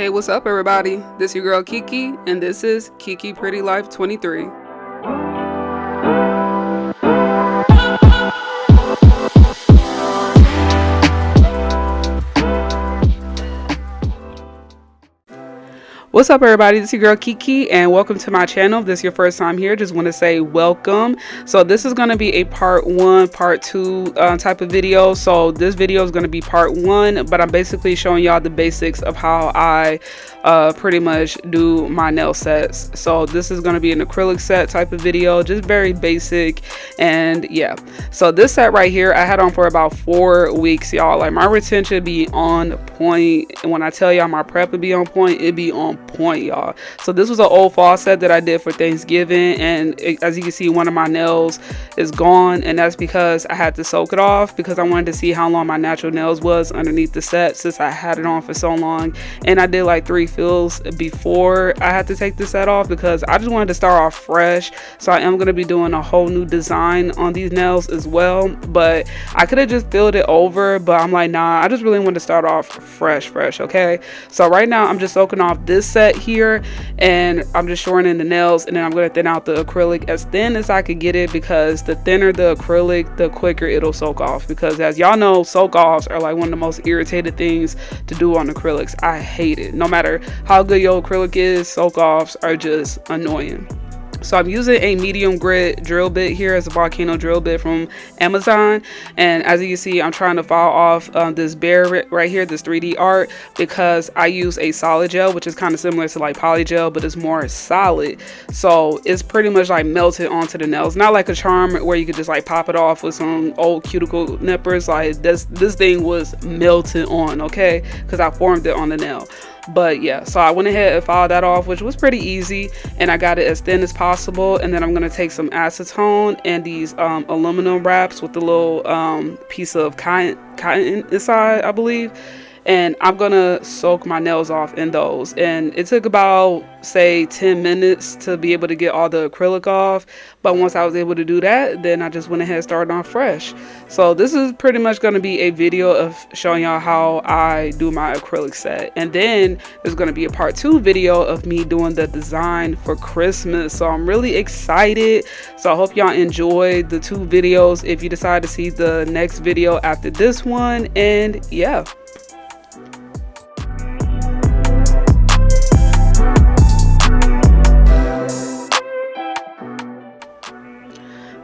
Hey, what's up everybody? This your girl Kiki, and this is Kiki Pretty Life 23. What's up everybody, this is your girl Kiki and welcome to my channel. If this is your first time here, just want to say welcome. So this is going to be a part 1 part 2 type of video. So this video is going to be part 1, but I'm basically showing y'all the basics of how I pretty much do my nail sets. So this is going to be an acrylic set type of video, just very basic. And yeah, so this set right here I had on for about 4 weeks, y'all. Like my retention be on point, and when I tell y'all my prep would be on point, it be on point, y'all. So this was an old fall set that I did for Thanksgiving, and as you can see, one of my nails is gone, and that's because I had to soak it off because I wanted to see how long my natural nails was underneath the set, since I had it on for so long. And I did like 3 fills before I had to take the set off because I just wanted to start off fresh. So I am going to be doing a whole new design on these nails as well, but I could have just filled it over, but I'm like, nah, I just really want to start off fresh. Okay, so right now I'm just soaking off this set here, and I'm just shortening the nails, and then I'm going to thin out the acrylic as thin as I could get it, because the thinner the acrylic, the quicker it'll soak off. Because as y'all know, soak offs are like one of the most irritated things to do on acrylics. I hate it. No matter how good your acrylic is, soak offs are just annoying. So I'm using a medium grit drill bit here as a volcano drill bit from Amazon, and as you can see, I'm trying to file off this bear right here, this 3D art, because I use a solid gel, which is kind of similar to like poly gel, but it's more solid. So it's pretty much like melted onto the nails, not like a charm where you could just like pop it off with some old cuticle nippers. Like this thing was melted on, okay, because I formed it on the nail. But yeah, so I went ahead and filed that off, which was pretty easy, and I got it as thin as possible. And then I'm going to take some acetone and these aluminum wraps with the little piece of cotton inside, I believe, and I'm gonna soak my nails off in those. And it took about, say, 10 minutes to be able to get all the acrylic off, but once I was able to do that, then I just went ahead and started on fresh. So this is pretty much going to be a video of showing y'all how I do my acrylic set, and then there's going to be a part 2 video of me doing the design for Christmas. So I'm really excited, so I hope y'all enjoy the 2 videos if you decide to see the next video after this one. And yeah,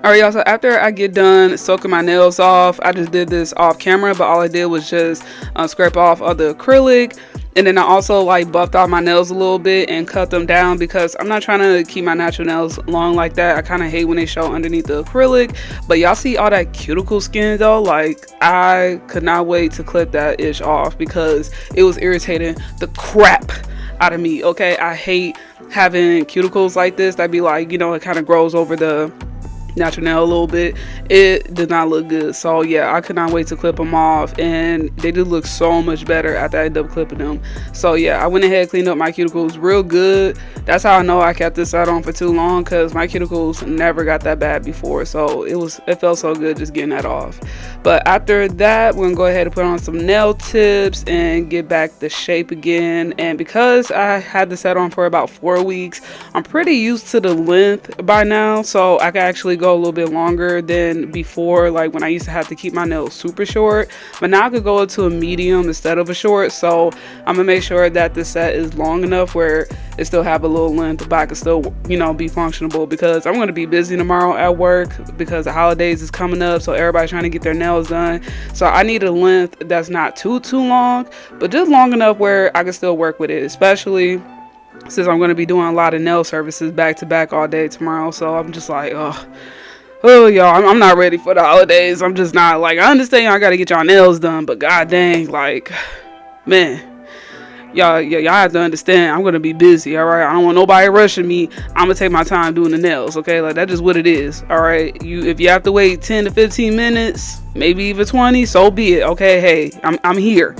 alright y'all, so after I get done soaking my nails off, I just did this off camera, but all I did was just scrape off all the acrylic, and then I also like buffed out my nails a little bit and cut them down, because I'm not trying to keep my natural nails long like that. I kind of hate when they show underneath the acrylic. But y'all see all that cuticle skin though? Like I could not wait to clip that ish off because it was irritating the crap out of me. Okay, I hate having cuticles like this that be like, you know, it kind of grows over the natural nail a little bit. It did not look good. So yeah, I could not wait to clip them off, and they did look so much better after I ended up clipping them. So yeah, I went ahead and cleaned up my cuticles real good. That's how I know I kept this out on for too long, because my cuticles never got that bad before. So it felt so good just getting that off. But after that, we're gonna go ahead and put on some nail tips and get back the shape again. And because I had the set on for about 4 weeks, I'm pretty used to the length by now, so I can actually go a little bit longer than before, like when I used to have to keep my nails super short. But now I could go to a medium instead of a short. So I'm gonna make sure that the set is long enough where it still have a little length, but I can still, you know, be functional, because I'm going to be busy tomorrow at work because the holidays is coming up, so everybody's trying to get their nails done. So I need a length that's not too long, but just long enough where I can still work with it, especially since I'm going to be doing a lot of nail services back to back all day tomorrow. So I'm just like, oh y'all, I'm not ready for the holidays. I'm just not, like, I understand y'all got to get y'all nails done, but god dang, like, man, y'all have to understand, I'm gonna be busy. All right, I don't want nobody rushing me. I'm gonna take my time doing the nails. Okay, like that's just what it is. All right, if you have to wait 10 to 15 minutes, maybe even 20, so be it. Okay, hey, I'm here.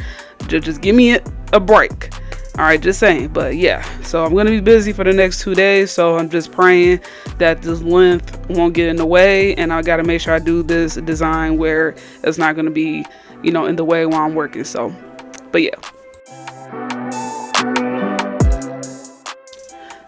Just give me a break. All right, just saying. But yeah, so I'm gonna be busy for the next 2 days, so I'm just praying that this length won't get in the way, and I gotta make sure I do this design where it's not gonna be, you know, in the way while I'm working. So, but yeah.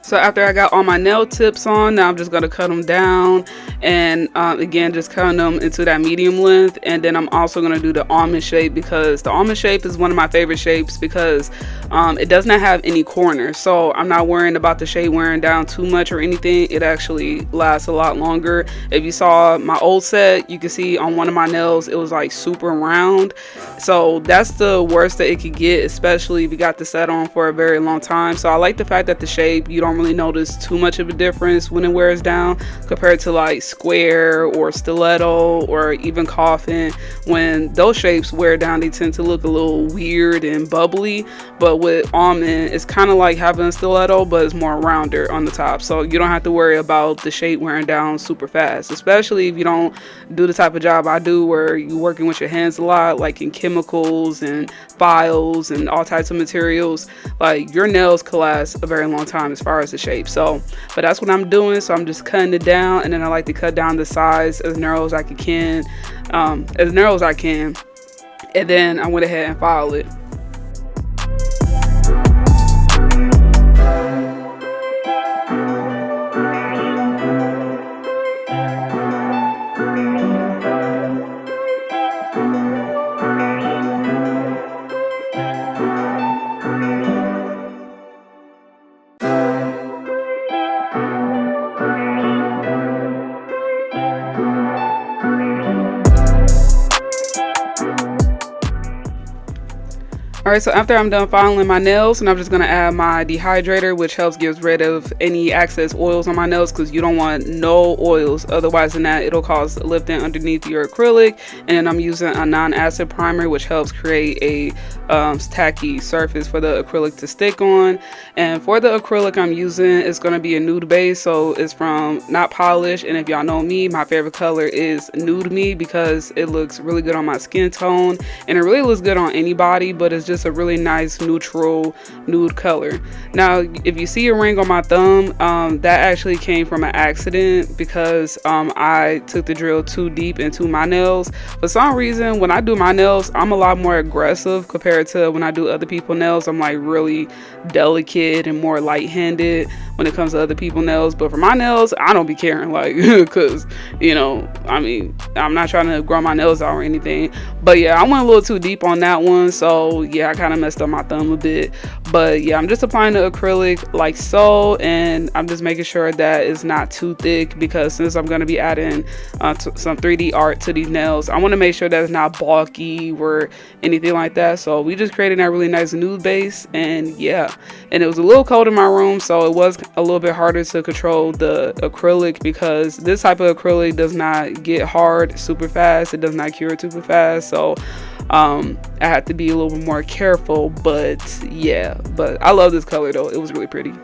So after I got all my nail tips on, now I'm just going to cut them down, and again, just cutting them into that medium length. And then I'm also going to do the almond shape, because the almond shape is one of my favorite shapes, because it does not have any corners. So I'm not worrying about the shape wearing down too much or anything. It actually lasts a lot longer. If you saw my old set, you can see on one of my nails, it was like super round. So that's the worst that it could get, especially if you got the set on for a very long time. So I like the fact that the shape, you don't really notice too much of a difference when it wears down compared to like square or stiletto or even coffin. When those shapes wear down, they tend to look a little weird and bubbly. But with almond, it's kind of like having a stiletto, but it's more rounder on the top, so you don't have to worry about the shape wearing down super fast, especially if you don't do the type of job I do where you're working with your hands a lot, like in chemicals and files and all types of materials. Like, your nails can last a very long time as far as the shape. So but that's what I'm doing. So I'm just cutting it down, and then I like to cut down the size as narrow as I can, and then I went ahead and filed it. Alright, so after I'm done filing my nails, and I'm just going to add my dehydrator, which helps get rid of any excess oils on my nails, because you don't want no oils. Otherwise than that, it'll cause lifting underneath your acrylic. And then I'm using a non-acid primer, which helps create a tacky surface for the acrylic to stick on. And for the acrylic I'm using, it's going to be a nude base, so it's from Not Polished. And if y'all know me, my favorite color is Nude Me, because it looks really good on my skin tone, and it really looks good on anybody, but it's just a really nice neutral nude color. Now, if you see a ring on my thumb, that actually came from an accident, because I took the drill too deep into my nails. For some reason, when I do my nails, I'm a lot more aggressive compared to when I do other people's nails. I'm like really delicate and more light-handed when it comes to other people's nails. But for my nails, I don't be caring, like, because, you know, I mean, I'm not trying to grow my nails out or anything. But yeah, I went a little too deep on that one, so yeah, I kind of messed up my thumb a bit. But yeah, I'm just applying the acrylic like so, and I'm just making sure that it's not too thick, because since I'm going to be adding some 3D art to these nails, I want to make sure that it's not bulky or anything like that. So we just created that really nice nude base, and yeah, and it was a little cold in my room, so it was a little bit harder to control the acrylic, because this type of acrylic does not get hard super fast, it does not cure super fast. So I had to be a little bit more careful. But yeah, but I love this color though, it was really pretty.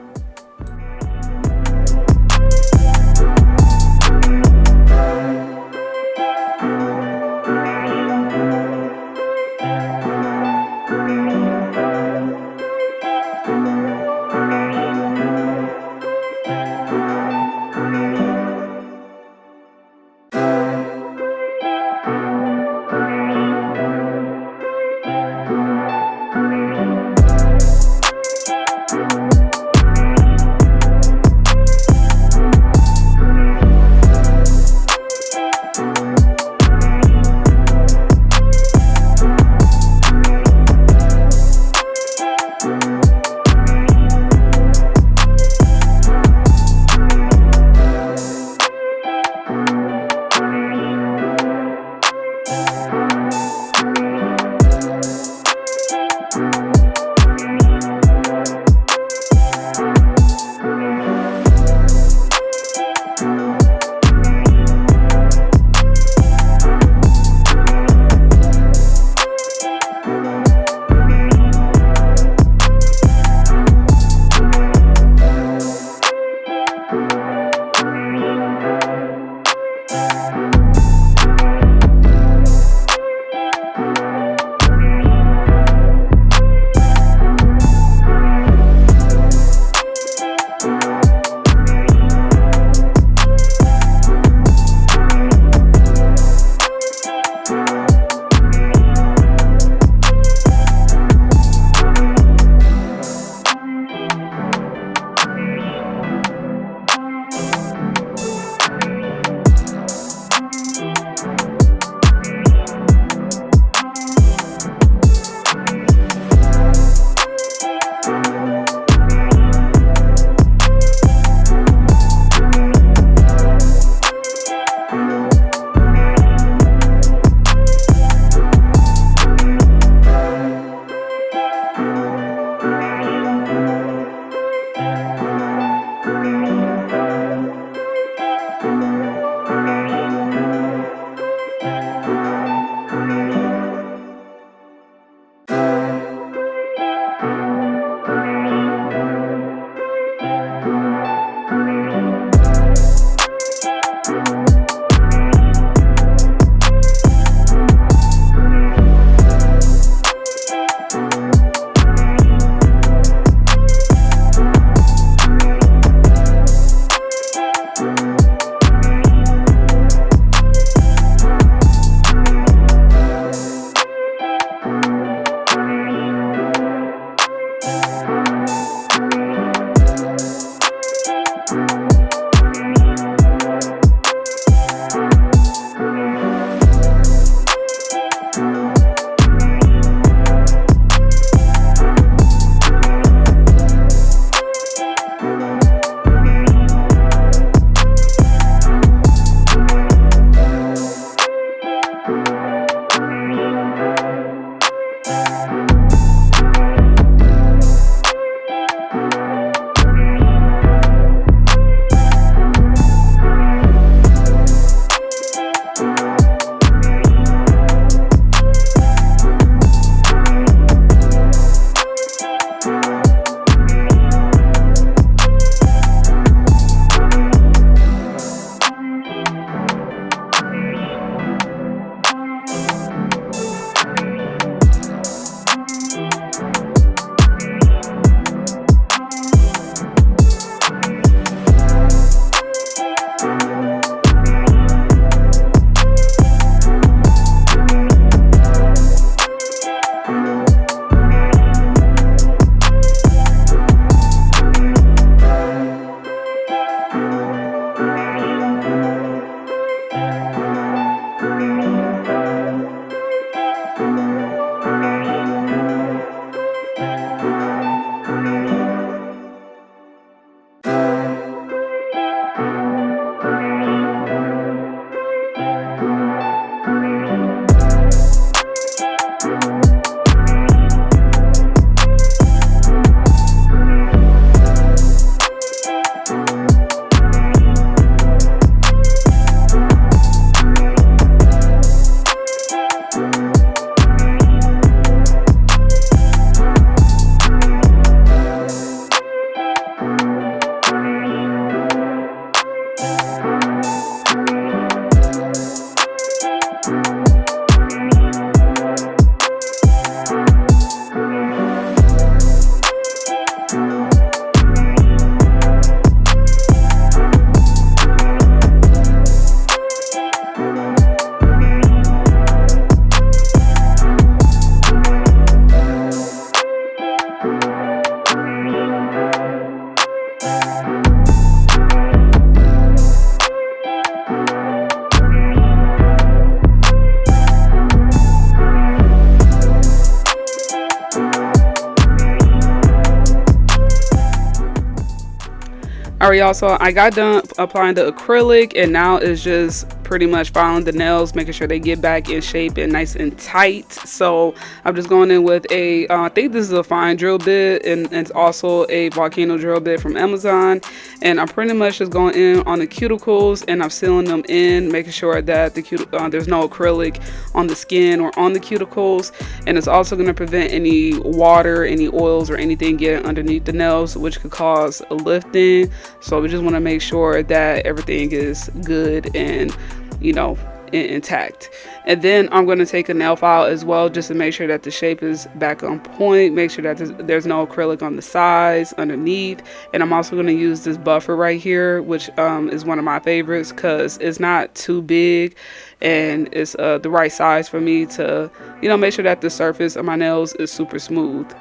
Alright, y'all, so I got done applying the acrylic, and now it's just pretty much filing the nails, making sure they get back in shape and nice and tight. So I'm just going in with a I think this is a fine drill bit, and it's also a volcano drill bit from Amazon, and I'm pretty much just going in on the cuticles, and I'm sealing them in, making sure that the there's no acrylic on the skin or on the cuticles, and it's also going to prevent any water, any oils, or anything getting underneath the nails, which could cause a lifting. So we just want to make sure that everything is good and, you know, intact. And then I'm going to take a nail file as well, just to make sure that the shape is back on point, make sure that there's no acrylic on the sides, underneath. And I'm also going to use this buffer right here, which is one of my favorites because it's not too big and it's the right size for me to, you know, make sure that the surface of my nails is super smooth.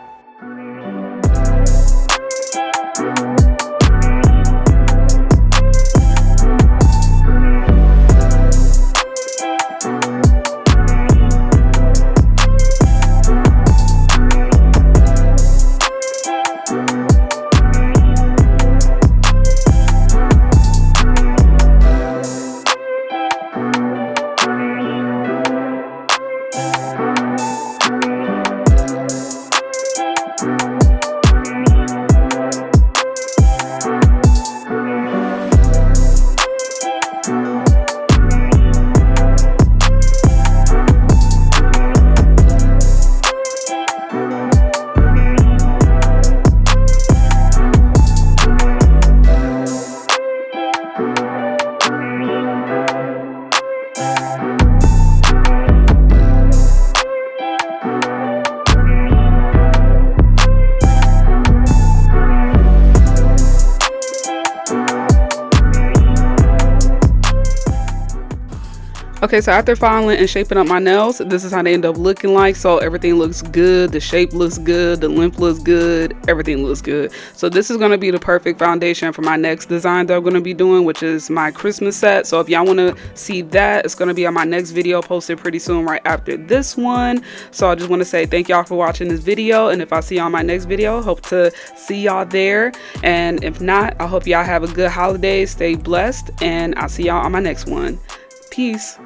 Okay, so after filing and shaping up my nails, this is how they end up looking like. So everything looks good, the shape looks good, the length looks good, everything looks good. So this is going to be the perfect foundation for my next design that I'm going to be doing, which is my Christmas set. So if y'all want to see that, it's going to be on my next video posted pretty soon right after this one. So I just want to say thank y'all for watching this video, and if I see y'all on my next video, hope to see y'all there. And if not, I hope y'all have a good holiday, stay blessed, and I'll see y'all on my next one. Peace.